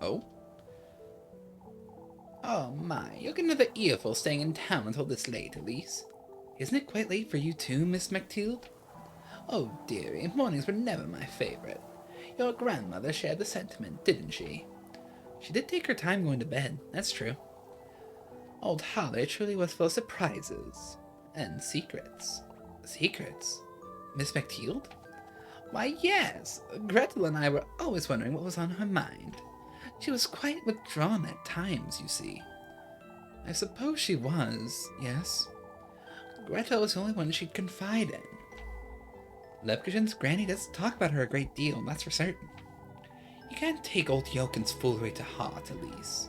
Oh? Oh my, you'll get another earful staying in town until this late, Elise. Isn't it quite late for you too, Miss McTield? Oh dearie, mornings were never my favourite. Your grandmother shared the sentiment, didn't she? She did take her time going to bed, that's true. Old Holly truly was full of surprises. And secrets. Secrets? Miss McTield? Why, yes. Gretel and I were always wondering what was on her mind. She was quite withdrawn at times, you see. I suppose she was, yes. Gretel was the only one she'd confide in. Lepkishin's granny does talk about her a great deal, that's for certain. You can't take old Jokin's foolery to heart, Elise.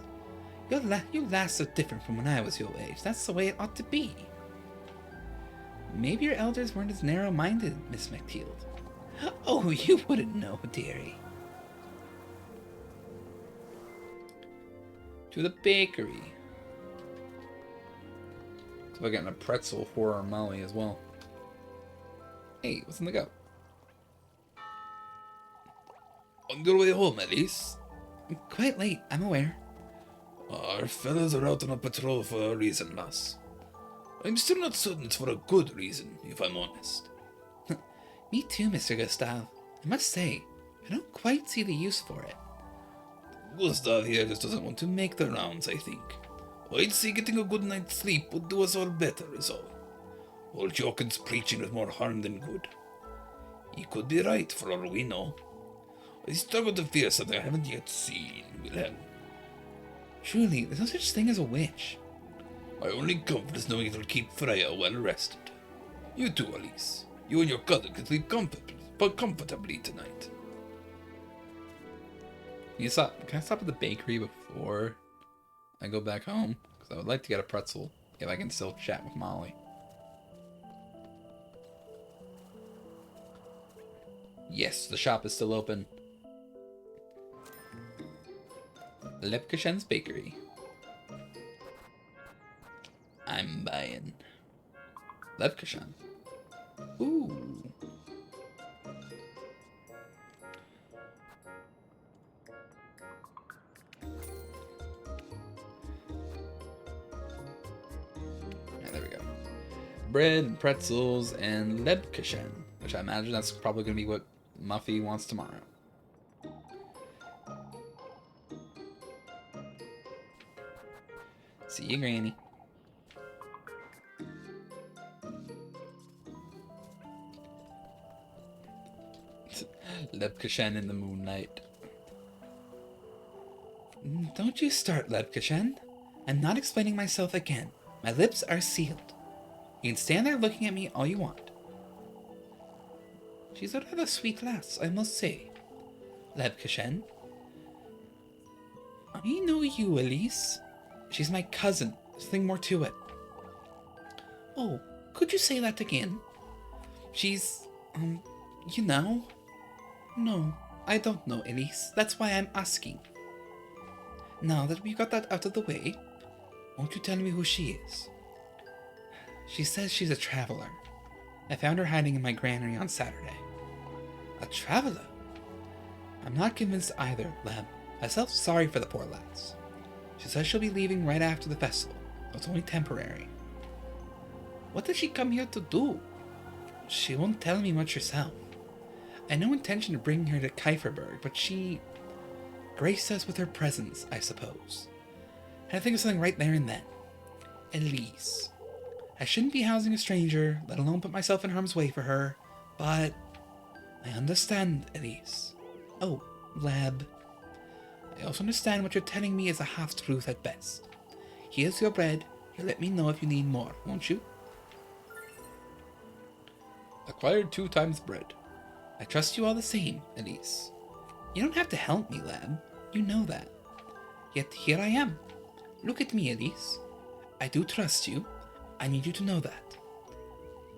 You last so different from when I was your age. That's the way it ought to be. Maybe your elders weren't as narrow-minded, Miss McTield. Oh, you wouldn't know, dearie. To the bakery. So we're getting a pretzel for our Molly as well. Hey, what's in the go? On your way home, Elise? Quite late, I'm aware. Our fellows are out on a patrol for a reason, lass. I'm still not certain it's for a good reason, if I'm honest. Me too, Mr. Gustav. I must say, I don't quite see the use for it. Gustav here just doesn't want to make the rounds, I think. I'd say getting a good night's sleep would do us all better, is all. Old Jokin's preaching is more harm than good. He could be right, for all we know. I struggle to fear something I haven't yet seen, Wilhelm. Truly, there's no such thing as a witch. My only comfort is knowing it'll keep Freya well rested. You too, Elise. You and your cousin can sleep comfortably tonight. Can I stop at the bakery before I go back home? Because I would like to get a pretzel if I can still chat with Molly. Yes, the shop is still open. Lepkishen's Bakery. I'm buying. Lepkishen. Ooh. Yeah, there we go. Bread, pretzels, and Lepkishen, which I imagine that's probably going to be what Muffy wants tomorrow. See you, Granny. Lepkishen in the moonlight. Don't you start, Lepkishen. I'm not explaining myself again. My lips are sealed. You can stand there looking at me all you want. She's a rather sweet lass, I must say. Lepkishen. I know you, Elise. She's my cousin. There's nothing more to it. Oh, could you say that again? She's, you know? No, I don't know, Elise. That's why I'm asking. Now that we've got that out of the way, won't you tell me who she is? She says she's a traveler. I found her hiding in my granary on Saturday. A traveler? I'm not convinced either, Lem. I felt sorry for the poor lass. She says she'll be leaving right after the festival, though it's only temporary. What does she come here to do? She won't tell me much herself. I had no intention of bringing her to Kieferberg, but she graced us with her presence, I suppose. And I think of something right there and then. Elise. I shouldn't be housing a stranger, let alone put myself in harm's way for her, but I understand, Elise. Oh, Lab. I also understand what you're telling me is a half-truth at best. Here's your bread. You'll let me know if you need more, won't you? Acquired 2 times bread. I trust you all the same, Elise. You don't have to help me, Lab. You know that. Yet here I am. Look at me, Elise. I do trust you. I need you to know that.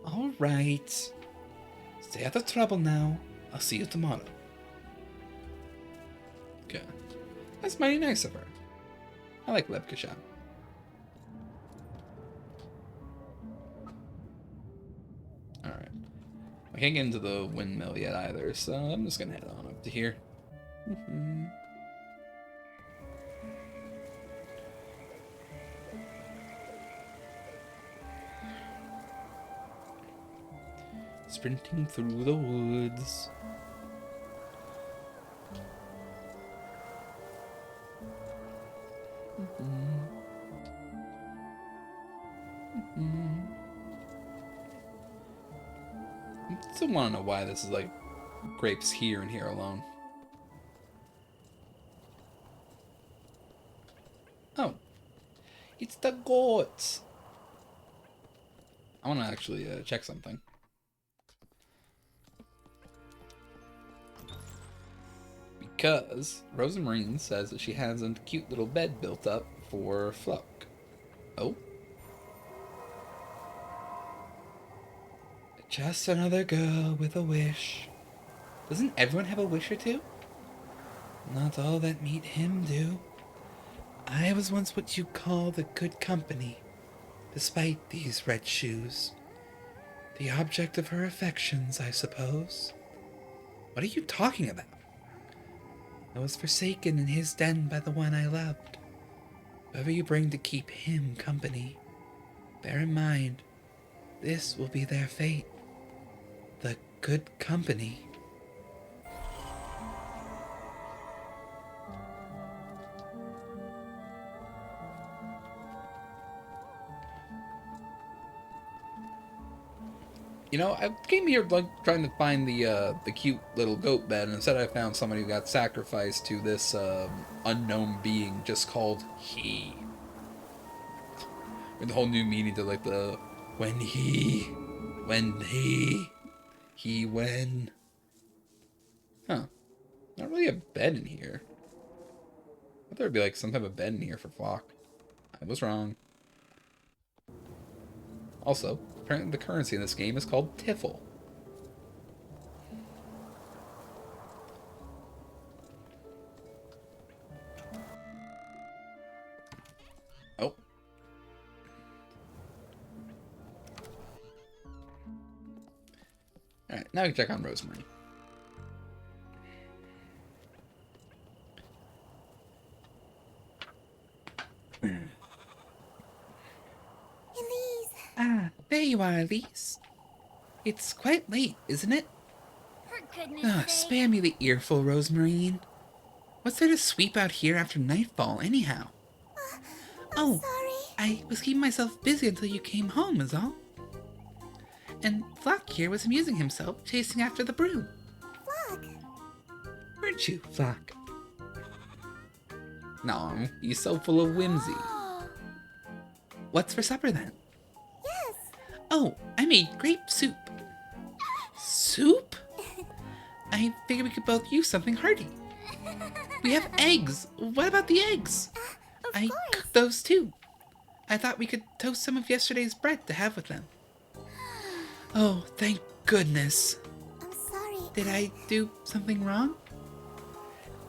All right. Stay out of trouble now. I'll see you tomorrow. Okay. That's mighty nice of her. I like Lepkishen. Alright. I can't get into the windmill yet either, so I'm just gonna head on up to here. sprinting through the woods. I still want to know why this is like grapes here and here alone. Oh, it's the goats. I want to actually check something. Because Rozenmarine says that she has a cute little bed built up for Fluck. Oh. Just another girl with a wish. Doesn't everyone have a wish or two? Not all that meet him do. I was once what you call the good company, despite these red shoes. The object of her affections, I suppose. What are you talking about? I was forsaken in his den by the one I loved. Whoever you bring to keep him company, bear in mind, this will be their fate. The good company. You know, I came here like trying to find the cute little goat bed, and instead I found somebody who got sacrificed to this unknown being just called he. With the whole new meaning to like the when. Huh. Not really a bed in here. I thought there'd be like some type of bed in here for Flock. I was wrong. Also, apparently the currency in this game is called Tiffle. Oh. Alright, now we can check on Rozenmarine. Elise! Ah, there you are, Elise. It's quite late, isn't it? For goodness sake. Spare me the earful, Rozenmarine. What's there to sweep out here after nightfall, anyhow? I'm sorry. I was keeping myself busy until you came home, is all. And Flock here was amusing himself, chasing after the broom. Flock! Weren't you, Flock? No, you're so full of whimsy. What's for supper, then? Yes. Oh, I made grape soup. Soup? I figured we could both use something hearty. We have eggs. What about the eggs? I cooked those too. I thought we could toast some of yesterday's bread to have with them. Oh, thank goodness. I'm sorry. Did I do something wrong?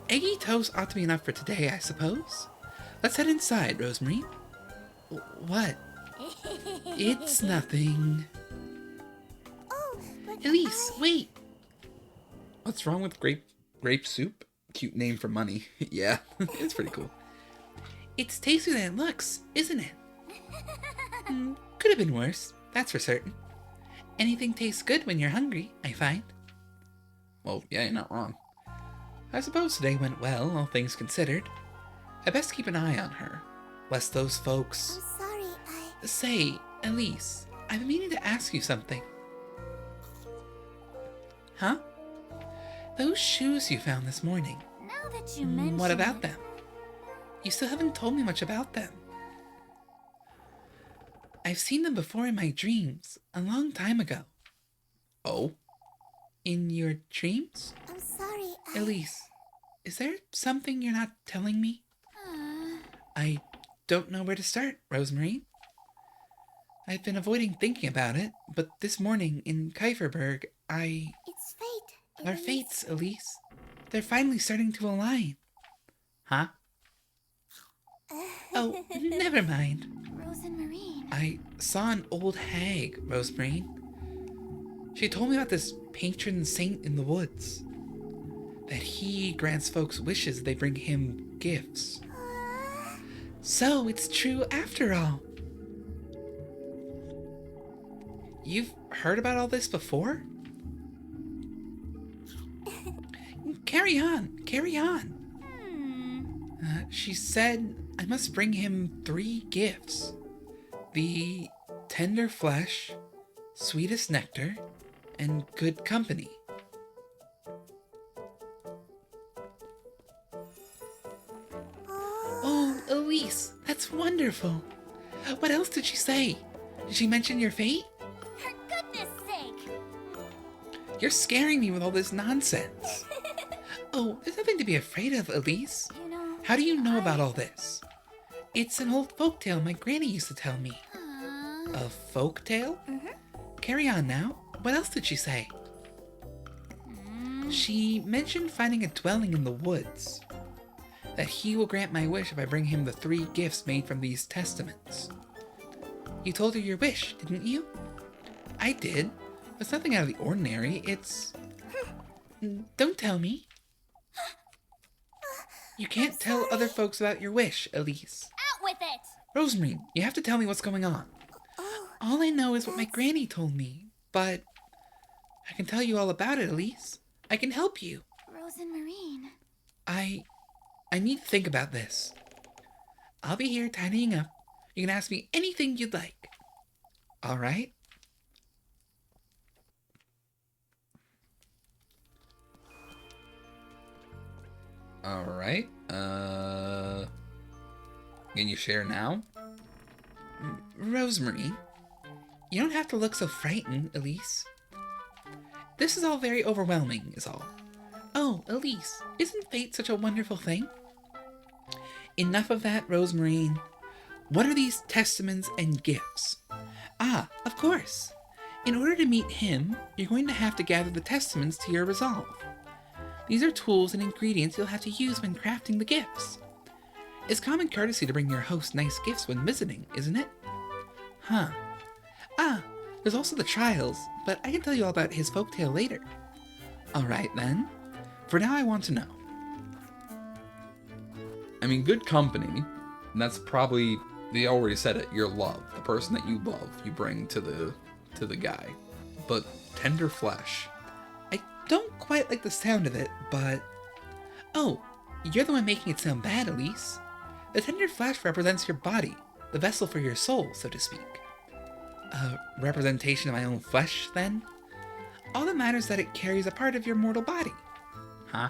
Eggy toast ought to be enough for today, I suppose. Let's head inside, Rozenmarine. What? It's nothing. Oh, but Elise, wait. What's wrong with grape soup? Cute name for money. Yeah, it's pretty cool. It's tastier than it looks, isn't it? Could have been worse, that's for certain. Anything tastes good when you're hungry, I find. Well, yeah, you're not wrong. I suppose today went well, all things considered. I best keep an eye on her, lest those folks... I'm sorry, Say, Elise, I've been meaning to ask you something. Huh? Those shoes you found this morning. Now that you mention What about it, them? You still haven't told me much about them. I've seen them before in my dreams, a long time ago. Oh? In your dreams? I'm sorry, Elise, is there something you're not telling me? I don't know where to start, Rozenmarine. I've been avoiding thinking about it, but this morning in Kieferberg, It's fate. Our Elise. fates, Elise. They're finally starting to align. Huh? Oh, never mind. Rozenmarine. I saw an old hag, Rozenmarine. She told me about this patron saint in the woods. That he grants folks wishes they bring him gifts. So it's true after all. You've heard about all this before? Carry on, carry on. Hmm. She said I must bring him 3 gifts. The tender flesh, sweetest nectar, and good company. Oh, Elise, that's wonderful. What else did she say? Did she mention your fate? For goodness sake. You're scaring me with all this nonsense. Oh, there's nothing to be afraid of, Elise. You know, How do you know about all this? It's an old folktale my granny used to tell me. A folktale? Carry on now. What else did she say? She mentioned finding a dwelling in the woods. That he will grant my wish if I bring him the 3 gifts made from these testaments. You told her your wish, didn't you? I did. It's nothing out of the ordinary. It's... Don't tell me. You can't tell other folks about your wish, Elise. out with it. Rozenmarine, you have to tell me what's going on. All I know is what my granny told me, but I can tell you all about it, Elise. I can help you. Rozenmarine. I need to think about this. I'll be here tidying up. You can ask me anything you'd like. All right? All right. Can you share now? Rosemary, you don't have to look so frightened, Elise. This is all very overwhelming, is all. Oh, Elise, isn't fate such a wonderful thing? Enough of that, Rozemarine. What are these testaments and gifts? Ah, of course. In order to meet him, you're going to have to gather the testaments to your resolve. These are tools and ingredients you'll have to use when crafting the gifts. It's common courtesy to bring your host nice gifts when visiting, isn't it? Huh. Ah, there's also the trials, but I can tell you all about his folktale later. Alright then. For now I want to know. I mean, good company, and that's probably, they already said it, your love. The person that you love, you bring to the guy. But tender flesh. I don't quite like the sound of it, but... Oh, you're the one making it sound bad, Elise. The tender flesh represents your body, the vessel for your soul, so to speak. A representation of my own flesh, then? All that matters is that it carries a part of your mortal body. Huh?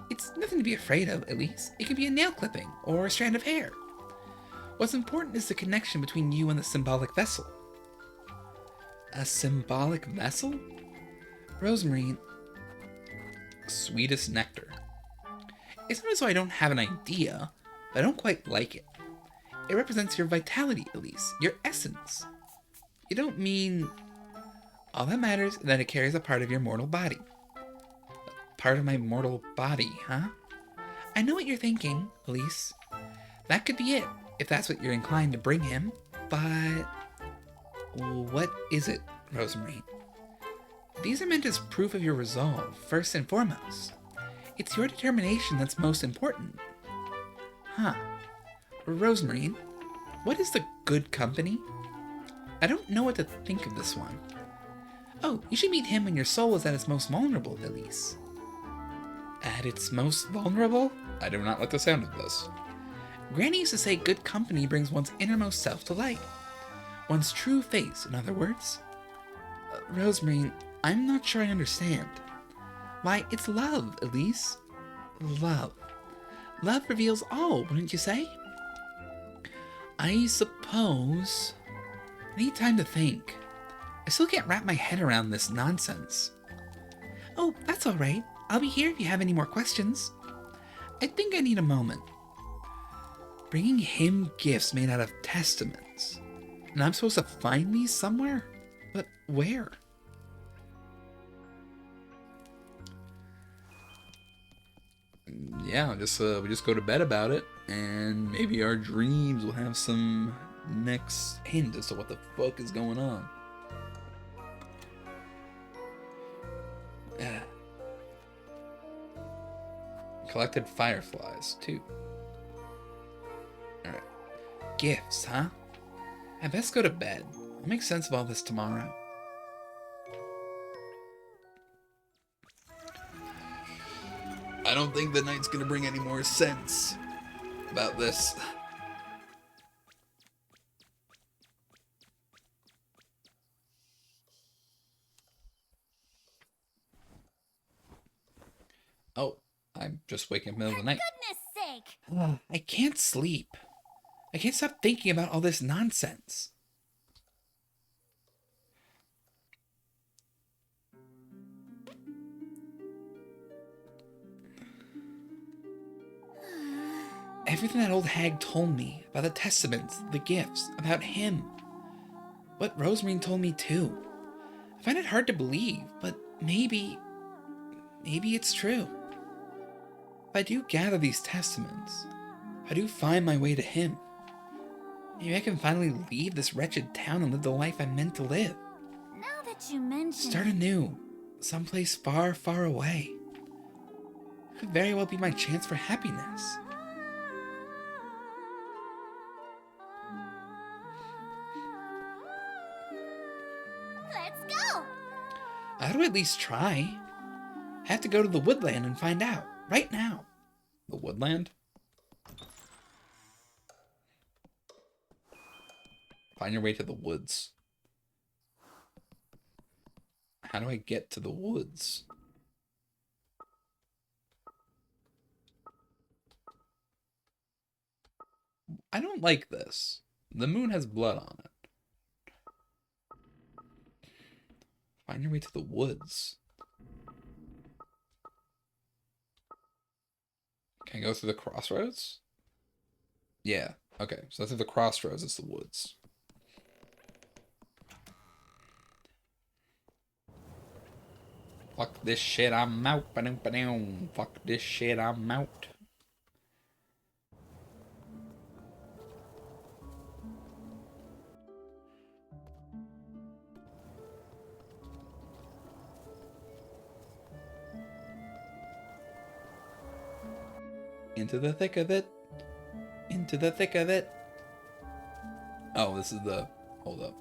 It's nothing to be afraid of, Elise. It can be a nail clipping, or a strand of hair. What's important is the connection between you and the symbolic vessel. A symbolic vessel? Rozemarine. Sweetest nectar. It's not as though I don't have an idea, but I don't quite like it. It represents your vitality, Elise, your essence. You don't mean... All that matters is that it carries a part of your mortal body. Part of my mortal body, huh? I know what you're thinking, Elise. That could be it, if that's what you're inclined to bring him, but... What is it, Rozemarine? These are meant as proof of your resolve, first and foremost. It's your determination that's most important. Huh. Rozemarine, what is the good company? I don't know what to think of this one. Oh, you should meet him when your soul is at its most vulnerable, Elise. At its most vulnerable? I do not like the sound of this. Granny used to say good company brings one's innermost self to light. One's true face, in other words. Rozemarine, I'm not sure I understand. Why, it's love, Elise. Love. Love reveals all, wouldn't you say? I suppose... I need time to think. I still can't wrap my head around this nonsense. Oh, that's alright. I'll be here if you have any more questions. I think I need a moment. Bringing him gifts made out of testaments. And I'm supposed to find these somewhere? But where? Yeah, we just go to bed about it, and maybe our dreams will have some next hint as to what the fuck is going on. Collected fireflies, too. Alright. Gifts, huh? I best go to bed. I'll make sense of all this tomorrow. I don't think the night's gonna bring any more sense about this. Oh, I'm just waking up in the middle of the night. Goodness sake! I can't sleep. I can't stop thinking about all this nonsense. Everything that old hag told me about the testaments, the gifts, about him. What Rozenmarine told me too. I find it hard to believe, but maybe it's true. If I do gather these testaments, if I do find my way to him, maybe I can finally leave this wretched town and live the life I'm meant to live. Now that you mention Start anew, someplace far, far away. It could very well be my chance for happiness. Let's go! I ought to at least try. I have to go to the woodland and find out, right now. The woodland? Find your way to the woods. How do I get to the woods? I don't like this. The moon has blood on it. Find your way to the woods. Can I go through the crossroads? Yeah. Okay, so through the crossroads is the woods. Fuck this shit, I'm out. Ba-dum-ba-dum. Fuck this shit, I'm out. Into the thick of it. Into the thick of it. Oh, this is the... Hold up.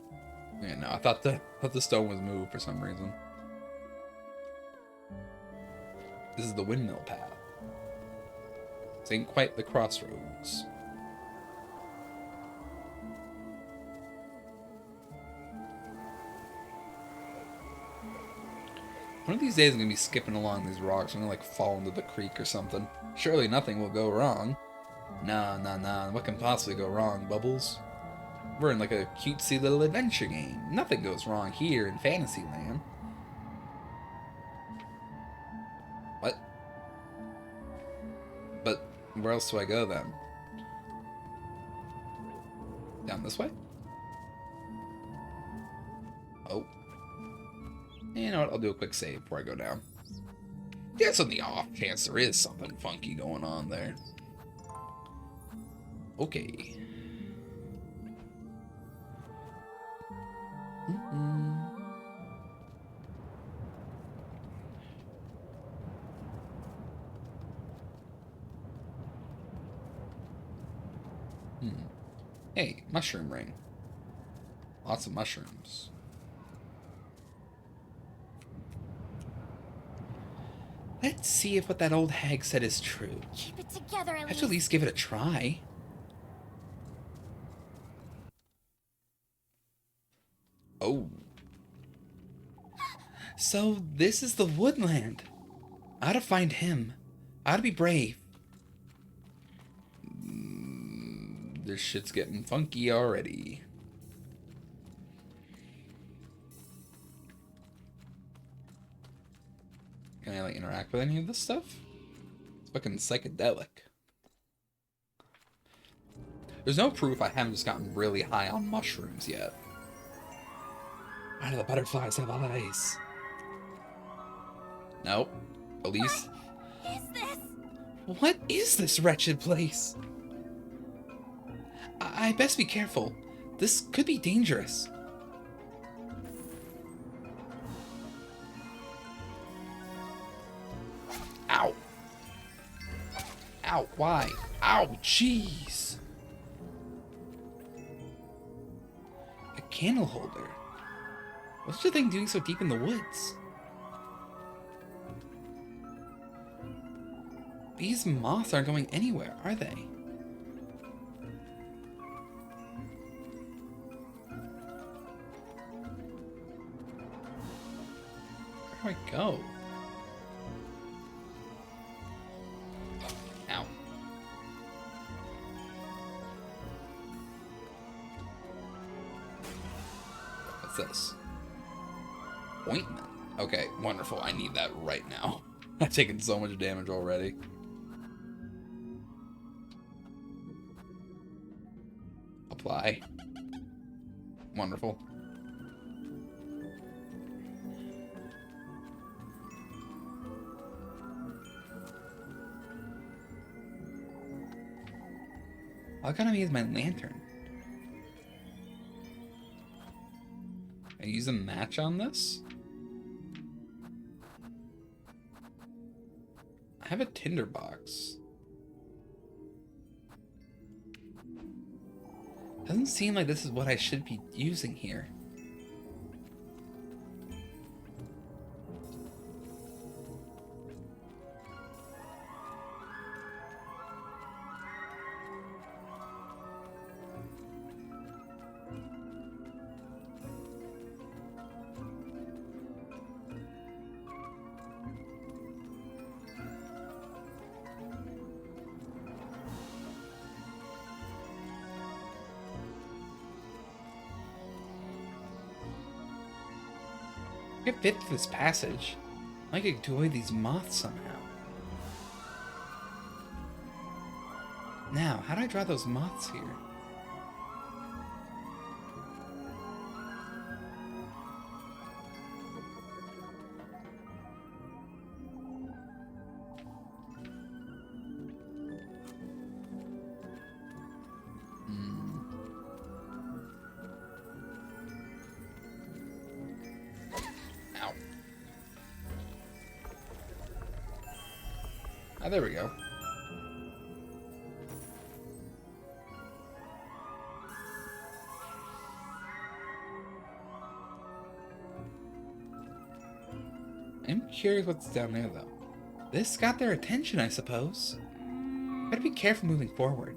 Yeah, no, I thought the stone was moved for some reason. This is the windmill path. This ain't quite the crossroads. One of these days I'm gonna be skipping along these rocks. I'm gonna like fall into the creek or something. Surely nothing will go wrong. Nah. What can possibly go wrong, Bubbles? We're in like a cutesy little adventure game. Nothing goes wrong here in Fantasyland. What? But where else do I go then? Down this way? Oh. You know what? I'll do a quick save before I go down. Just on the off chance there is something funky going on there. Okay. Hey, mushroom ring. Lots of mushrooms. Let's see if what that old hag said is true. Keep it together, I have Elise. to at least give it a try. Oh. So this is the woodland. I ought to find him. I ought to be brave. This shit's getting funky already. Can I like interact with any of this stuff? It's fucking psychedelic. There's no proof I haven't just gotten really high on mushrooms yet. Why do the butterflies have eyes? Nope. Elise? What is this? What is this wretched place? I best be careful. This could be dangerous. Ow. Ow, why? Ow, jeez. A candle holder. What's the thing doing so deep in the woods? These moths aren't going anywhere, are they? Where do I go? Ow. What's this? Ointment. Okay, wonderful. I need that right now. I've taken so much damage already. Apply. Wonderful. All I gotta use my lantern. Can I use a match on this? I have a tinder box. Doesn't seem like this is what I should be using here. I could fit through this passage. I could avoid these moths somehow. Now, how do I draw those moths here? Ow. Ah, there we go. I'm curious what's down there, though. This got their attention, I suppose. Gotta be careful moving forward.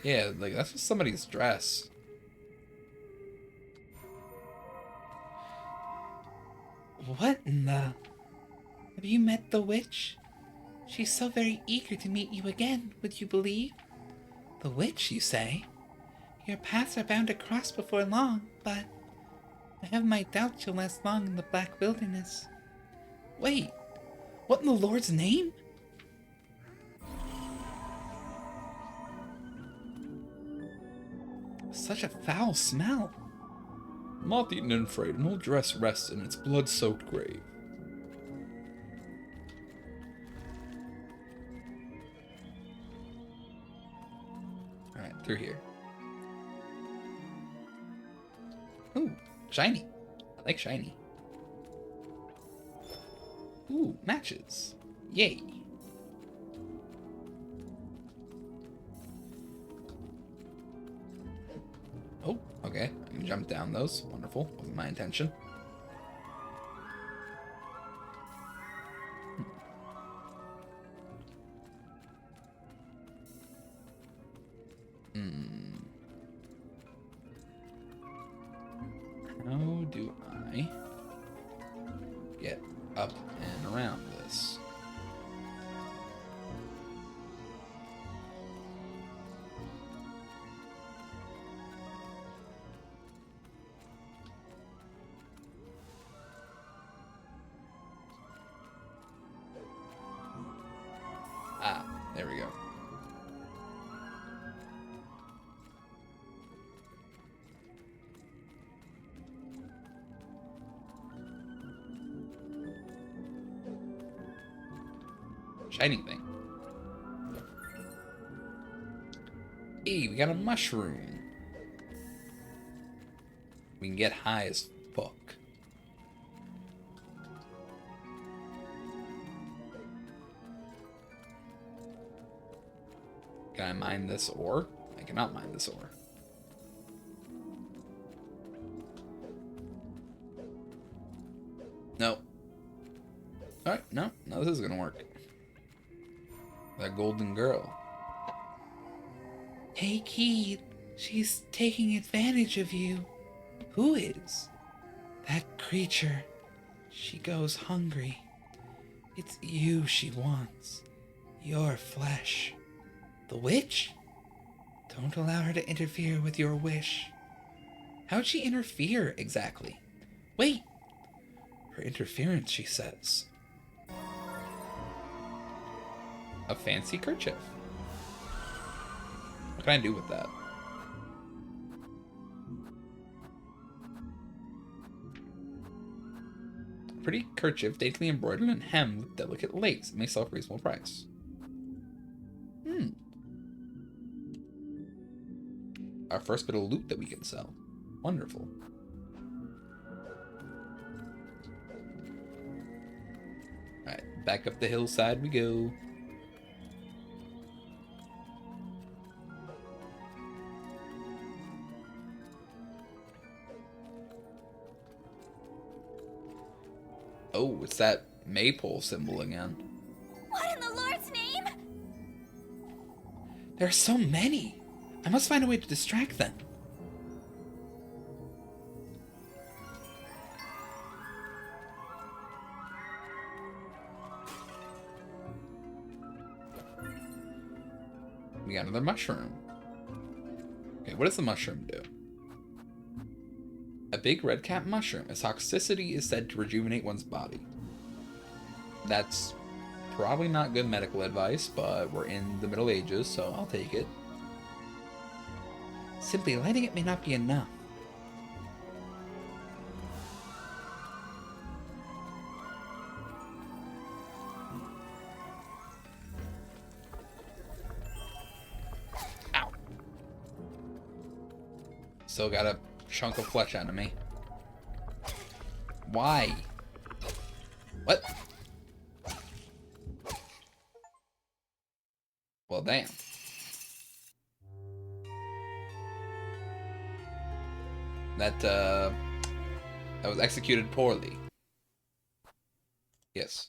Yeah, like, that's just somebody's dress. What in the... Have you met the witch? She's so very eager to meet you again, would you believe? The witch, you say? Your paths are bound to cross before long, but... I have my doubts you'll last long in the Black Wilderness. Wait, what in the Lord's name? Such a foul smell. Moth-eaten and afraid, an old dress rests in its blood-soaked grave. Alright, through here. Ooh, shiny. I like shiny. Ooh, matches. Yay. Oh, okay. I can jump down those. Wonderful. Wasn't my intention. How do I get up and around this? Ah, there we go. Shining thing. Hey, we got a mushroom. We can get high as fuck. Can I mine this ore? I cannot mine this ore. No. Alright. No, this is gonna work. That golden girl. Hey, Keith. She's taking advantage of you. Who is? That creature. She goes hungry. It's you she wants. Your flesh. The witch? Don't allow her to interfere with your wish. How'd she interfere exactly? Wait. Her interference, she says. A fancy kerchief. What can I do with that? Pretty kerchief, daintily embroidered and hemmed with delicate lace. It may sell for a reasonable price. Our first bit of loot that we can sell. Wonderful. Alright, back up the hillside we go. Oh, it's that maypole symbol again. What in the Lord's name? There are so many. I must find a way to distract them. We got another mushroom. Okay, what does the mushroom do? A big red cap mushroom. Its toxicity is said to rejuvenate one's body. That's probably not good medical advice, but we're in the Middle Ages, so I'll take it. Simply lighting it may not be enough. Ow. Still got a chunk of flesh out of me. Why? What? Well, damn. That was executed poorly. Yes.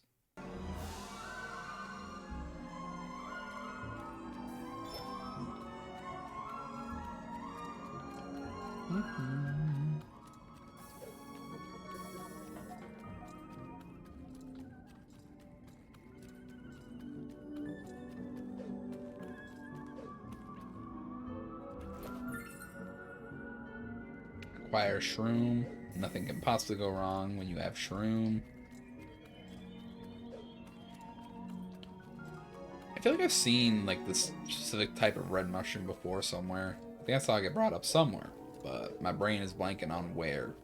Acquire shroom. Nothing can possibly go wrong when you have shroom. I feel like I've seen like this specific type of red mushroom before somewhere. I think I saw it get brought up somewhere, but my brain is blanking on where.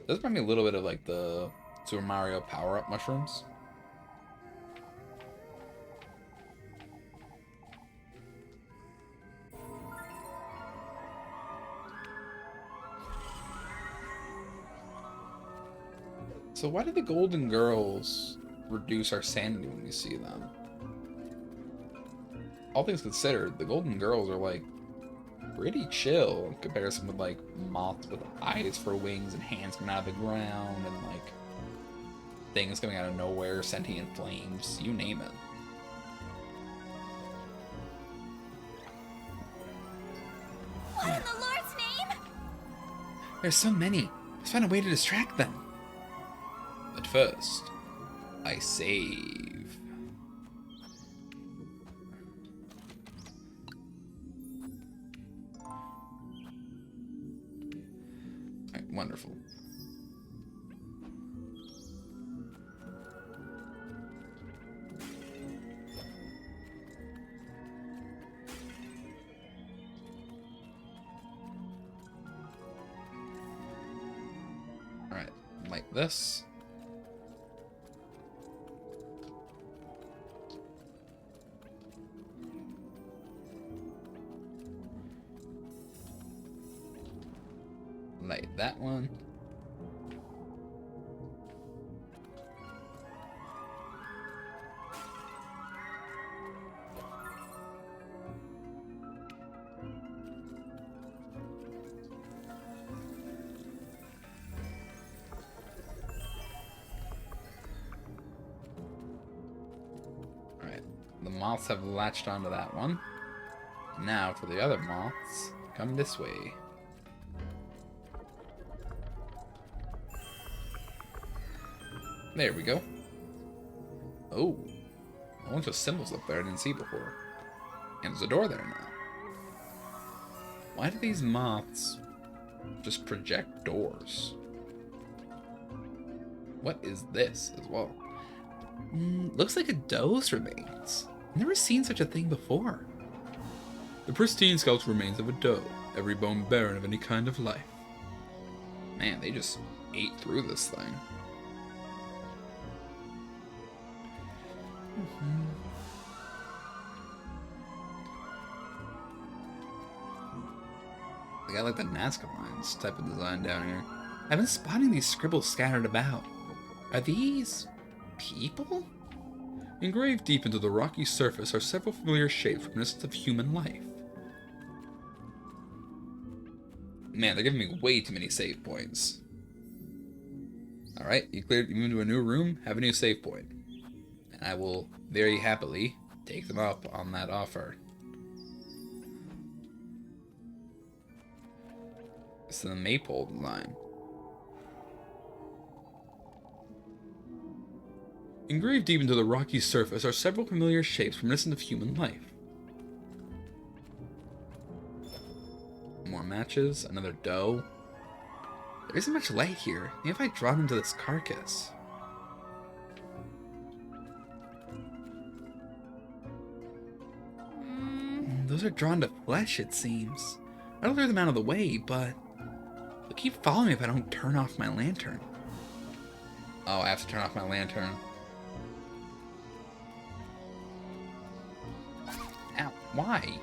Does remind me a little bit of like the Super Mario power-up mushrooms. So why do the golden girls reduce our sanity when we see them? All things considered, the golden girls are like pretty chill in comparison with like moths with eyes for wings and hands coming out of the ground and like things coming out of nowhere, sentient flames, you name it. What in the Lord's name? There's so many. Let's find a way to distract them. But first, I save. Alright, wonderful. Alright, like this. Light that one. moths have latched onto that one. Now for the other moths, come this way. There we go. Oh, a bunch of symbols up there I didn't see before. And there's a door there now. Why do these moths just project doors? What is this as well? Looks like a doe's remains. I've never seen such a thing before. The pristine skeletal remains of a doe, every bone barren of any kind of life. Man, they just ate through this thing. They got like the Nazca lines type of design down here. I've been spotting these scribbles scattered about. Are these people? Engraved deep into the rocky surface are several familiar shapes reminiscent of human life. Man, they're giving me way too many save points. Alright, you moved to a new room, have a new save point. And I will very happily take them up on that offer. It's the maypole design. Engraved deep into the rocky surface are several familiar shapes reminiscent of human life. More matches, another doe. There isn't much light here. Maybe if I draw into this carcass. Those are drawn to flesh, it seems. I'll lure them out of the way, but they'll keep following me if I don't turn off my lantern. Oh, I have to turn off my lantern. Ow, why?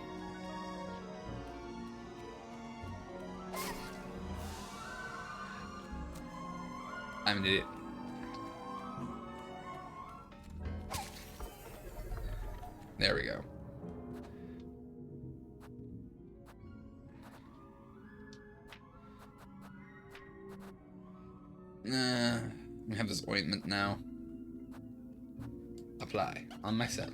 I'm an idiot. There we go. I have this ointment now. Apply on myself.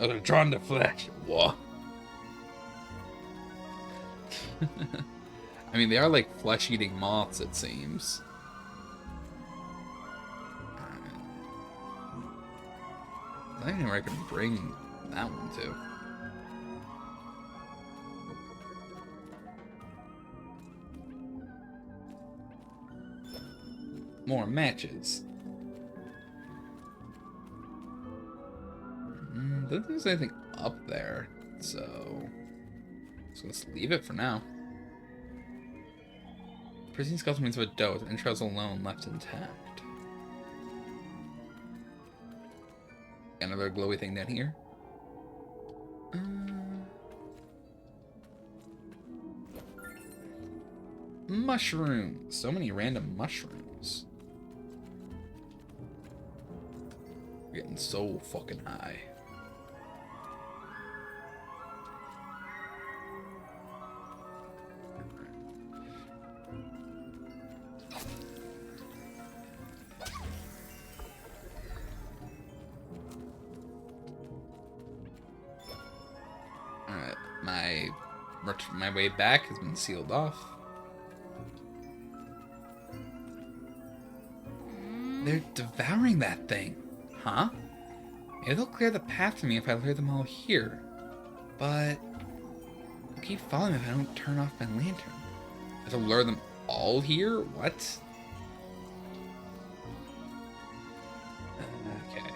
Oh, they're drawn to flesh. What? I mean, they are like flesh-eating moths, it seems. I don't know where I can bring that one to. More matches. Doesn't think there's anything up there, so let's leave it for now. Pristine skeleton means of a doe with entrails alone left intact. Another glowy thing down here. Mushrooms. So many random mushrooms. We're getting so fucking high. My way back has been sealed off. They're devouring that thing, huh? Maybe they'll clear the path for me if I lure them all here. But they'll keep following me if I don't turn off my lantern. I have to lure them all here? What? Okay.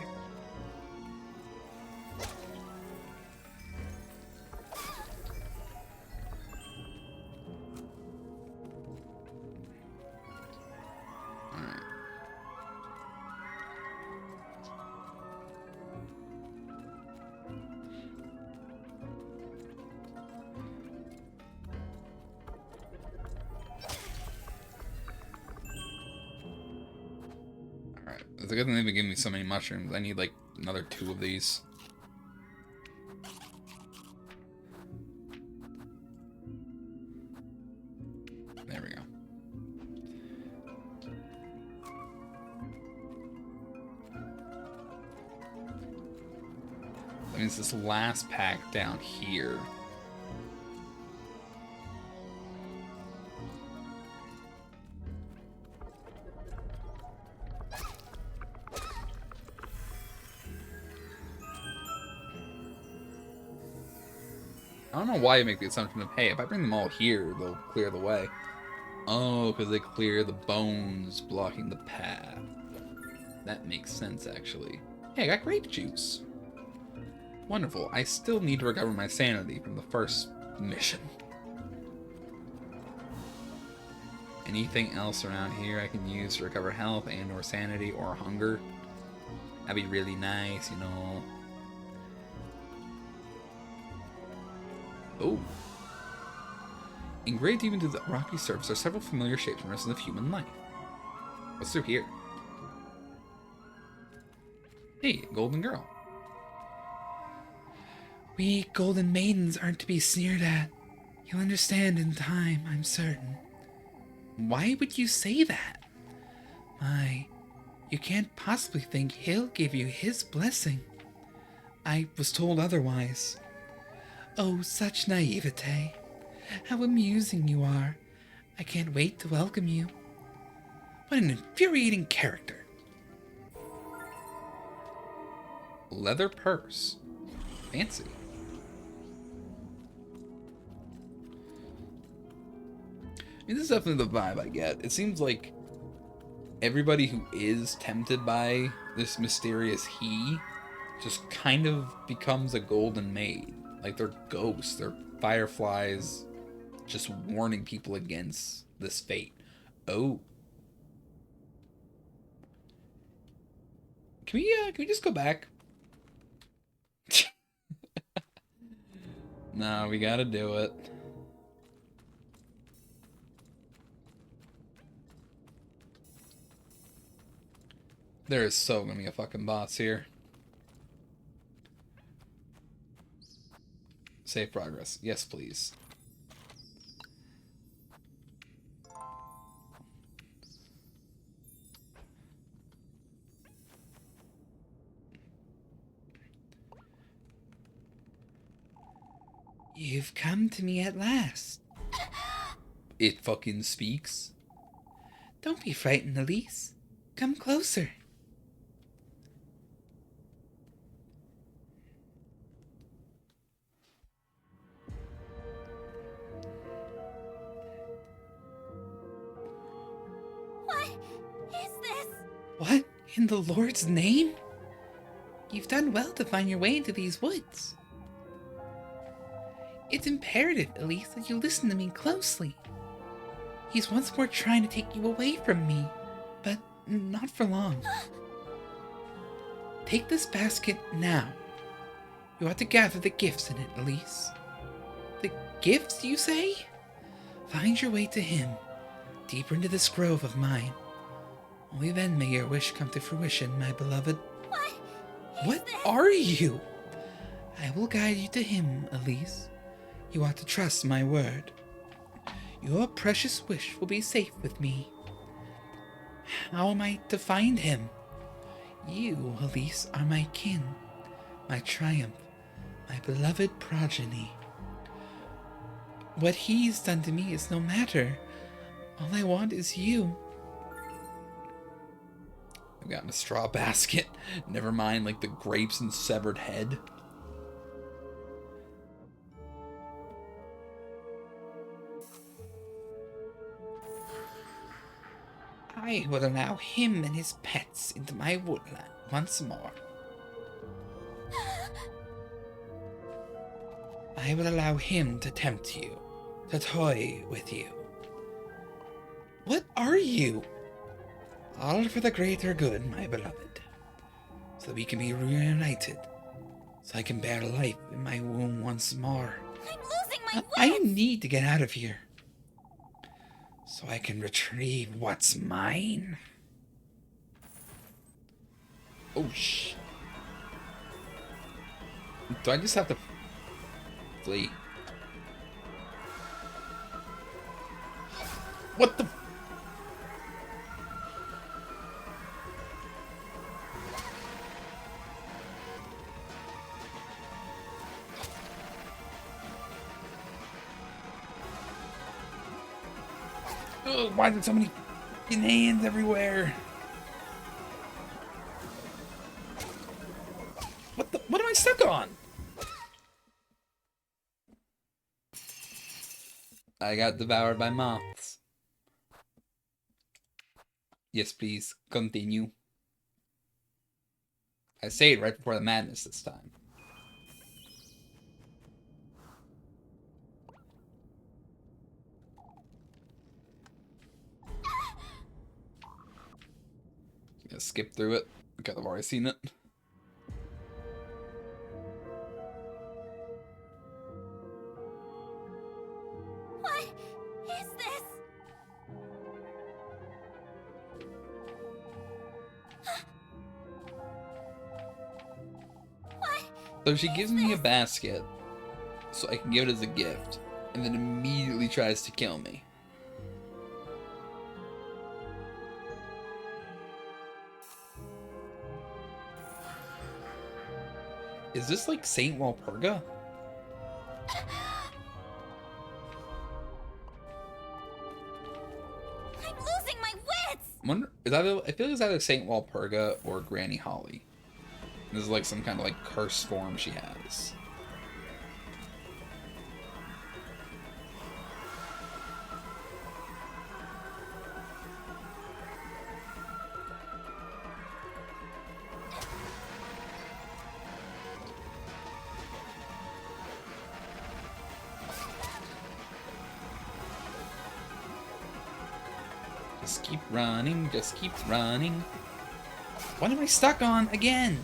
It's a good thing they've been giving me so many mushrooms. I need like another 2 of these. is this last pack down here. I don't know why you make the assumption of, hey, if I bring them all here, they'll clear the way. Oh, because they clear the bones blocking the path. That makes sense, actually. Hey, I got grape juice. Wonderful. I still need to recover my sanity from the first mission. Anything else around here I can use to recover health and or sanity or hunger? That'd be really nice, you know. Oh. Engraved even to the rocky surface are several familiar shapes from the rest of human life. What's through here? Hey, golden girl. We golden maidens aren't to be sneered at. You'll understand in time, I'm certain. Why would you say that? My, you can't possibly think he'll give you his blessing. I was told otherwise. Oh, such naivete. How amusing you are. I can't wait to welcome you. What an infuriating character. Leather purse. Fancy. I mean, this is definitely the vibe I get. It seems like everybody who is tempted by this mysterious he just kind of becomes a golden maid. Like, they're ghosts, they're fireflies, just warning people against this fate. Oh. Can we just go back? No, we gotta do it. There is so gonna be a fucking boss here. Save progress. Yes, please. You've come to me at last. It fucking speaks. Don't be frightened, Elise. Come closer. What is this? What in the Lord's name? You've done well to find your way into these woods. It's imperative, Elise, that you listen to me closely. He's once more trying to take you away from me, but not for long. Take this basket now. You ought to gather the gifts in it, Elise. The gifts, you say? Find your way to him, deeper into this grove of mine. Only then may your wish come to fruition, my beloved. What are you? I will guide you to him, Elise. You ought to trust my word. Your precious wish will be safe with me. How am I to find him? You, Elise, are my kin, my triumph, my beloved progeny. What he's done to me is no matter. All I want is you. I've gotten a straw basket. Never mind, like the grapes and severed head. I will allow him and his pets into my woodland once more. I will allow him to tempt you, to toy with you. What are you? All for the greater good, my beloved. So that we can be reunited. So I can bear life in my womb once more. I'm losing my wits! I need to get out of here. So I can retrieve what's mine. Oh, shh. Do I just have to flee? What the? Ugh, why are there so many fucking hands everywhere? What am I stuck on? I got devoured by moths. Yes, please, continue. I say it right before the madness this time. Gonna skip through it because I've already seen it. What is this? What? So she gives me a basket so I can give it as a gift, and then immediately tries to kill me. Is this like Saint Walpurga? I'm losing my wits! I feel like it's either Saint Walpurga or Granny Holly. This is like some kind of like curse form she has. Just keep running, just keep running. What am I stuck on again?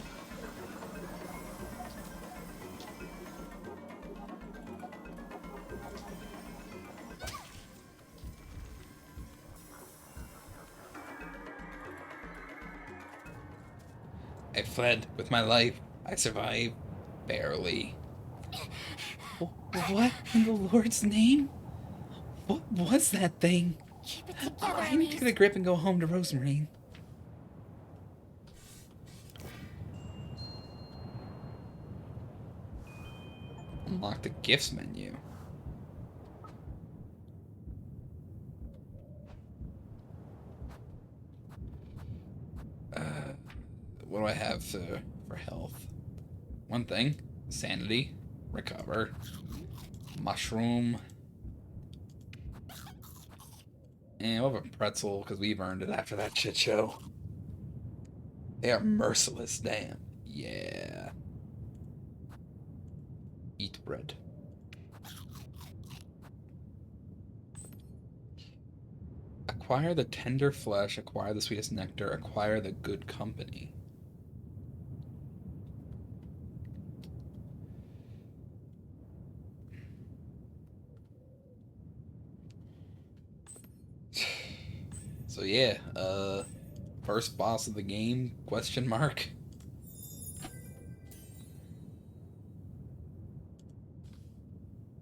I fled with my life. I survived. Barely. What in the Lord's name? What was that thing? Keep it together, I need to get a grip and go home to Rozenmarine. Unlock the gifts menu. What do I have for health? One thing. Sanity. Recover. Mushroom. And we'll have a pretzel because we've earned it after that shit show. They are merciless, damn. Yeah. Eat bread. Acquire the tender flesh, acquire the sweetest nectar, acquire the good company. So yeah, first boss of the game, question mark.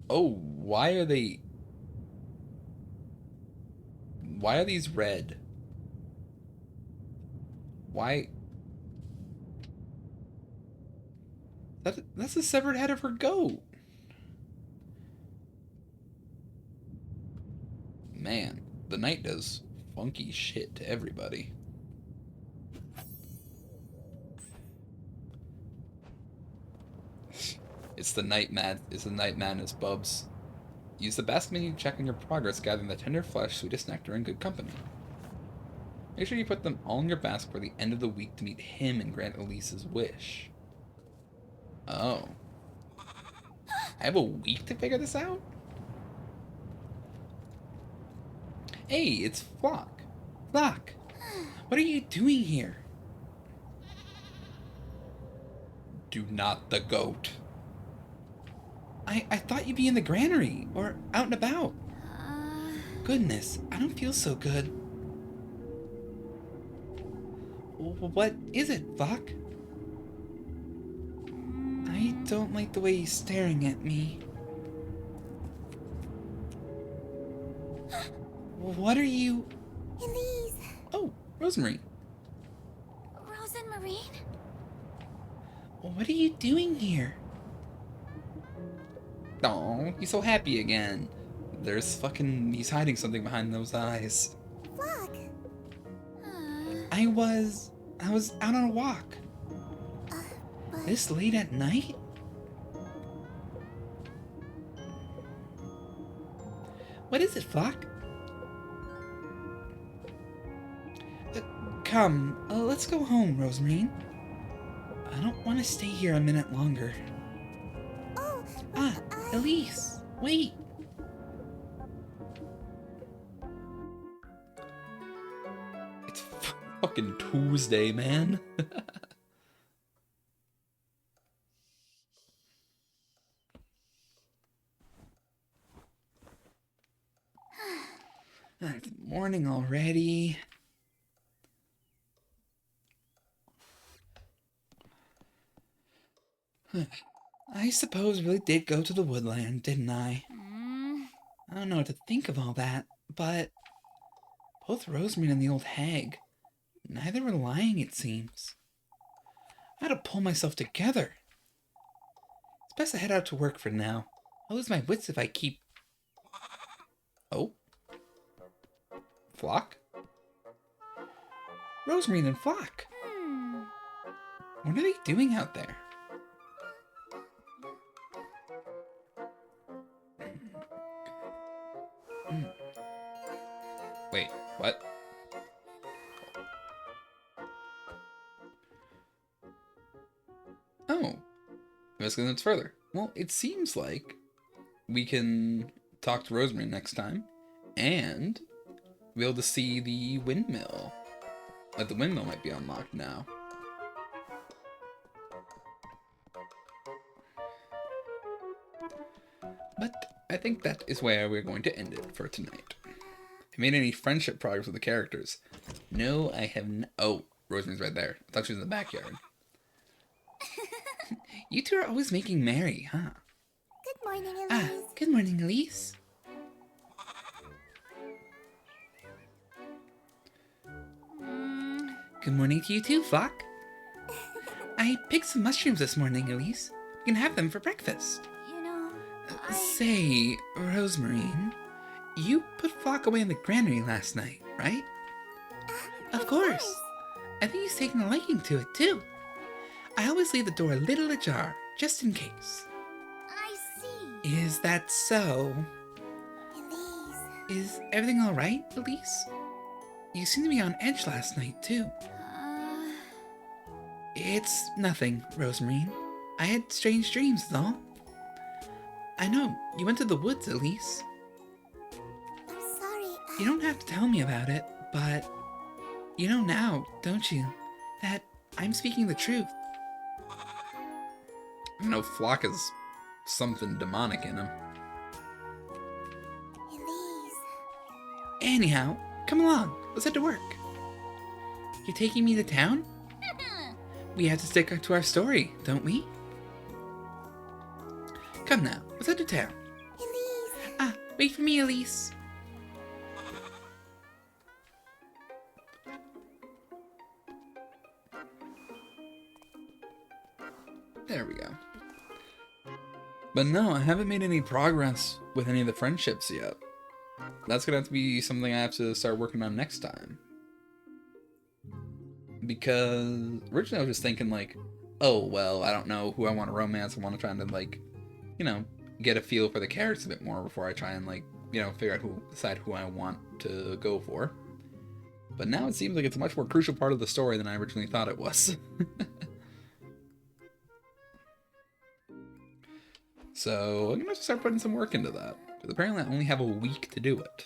Oh, why are these red? Why? That's the severed head of her goat. Man, the knight does funky shit to everybody. It's the night madness, Bubs. Use the basket menu to check on your progress, gathering the tender flesh, sweetest nectar, and good company. Make sure you put them all in your basket for the end of the week to meet him and grant Elise's wish. Oh. I have a week to figure this out? Hey, it's Flock. Flock, what are you doing here? Do not the goat. I thought you'd be in the granary, or out and about. Goodness, I don't feel so good. What is it, Flock? I don't like the way he's staring at me. What are you... Elise. Oh, Rozenmarine. Rozenmarine? What are you doing here? Oh, he's so happy again. he's hiding something behind those eyes. Flock. I was out on a walk. But This late at night? What is it, Flock? Come, let's go home, Rozenmarine. I don't want to stay here a minute longer. oh, Ah, Elise, wait. It's fucking Tuesday, man. It's morning already. I suppose I really did go to the woodland, didn't I? I don't know what to think of all that, but both Rozenmarine and the old hag, neither were lying, it seems. I had to pull myself together. It's best to head out to work for now. I'll lose my wits if I keep... Oh? Flock? Rozenmarine and Flock! What are they doing out there? Wait, what? Oh, investigating this further. Well, it seems like we can talk to Rozenmarine next time, and be able to see the windmill. Like the windmill might be unlocked now. But I think that is where we're going to end it for tonight. Have you made any friendship progress with the characters? No, I have not. Oh, Rosemary's right there. I thought she was in the backyard. You two are always making merry, huh? good morning, Elise. Ah, good morning, Elise. Good morning to you too, Flock. I picked some mushrooms this morning, Elise. You can have them for breakfast. You know, Say, Rozenmarine, you put Flock away in the granary last night, right? Of course. I think he's taken a liking to it too. I always leave the door a little ajar, just in case. I see. Is that so? Elise. Is everything alright, Elise? You seemed to be on edge last night too. It's nothing, Rozenmarine. I had strange dreams, though. I know, you went to the woods, Elise. I'm sorry. You don't have to tell me about it, but you know now, don't you, that I'm speaking the truth. I know Flock has something demonic in him. Elise. Anyhow, come along, let's head to work. You're taking me to town? We have to stick to our story, don't we? Come now, let's head to town. Elise. Ah, wait for me, Elise. There we go. But no, I haven't made any progress with any of the friendships yet. That's gonna have to be something I have to start working on next time. Because originally I was just thinking like, oh, well, I don't know who I want to romance. I want to try and like, you know, get a feel for the characters a bit more before I try and like, you know, decide who I want to go for. But now it seems like it's a much more crucial part of the story than I originally thought it was. So I'm gonna have to start putting some work into that. Because apparently I only have a week to do it.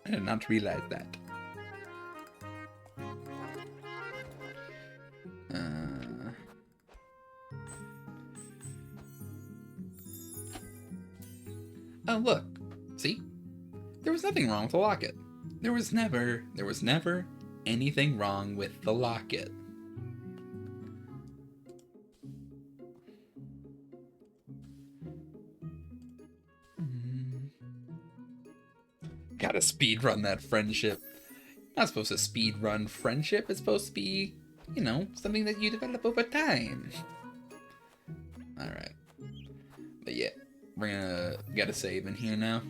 I did not realize that. Oh, look. See? There was nothing wrong with the locket. There was never anything wrong with the locket. Gotta speedrun that friendship. Not supposed to speedrun friendship. It's supposed to be, you know, something that you develop over time. Alright. But yeah, We're gonna get a save in here now.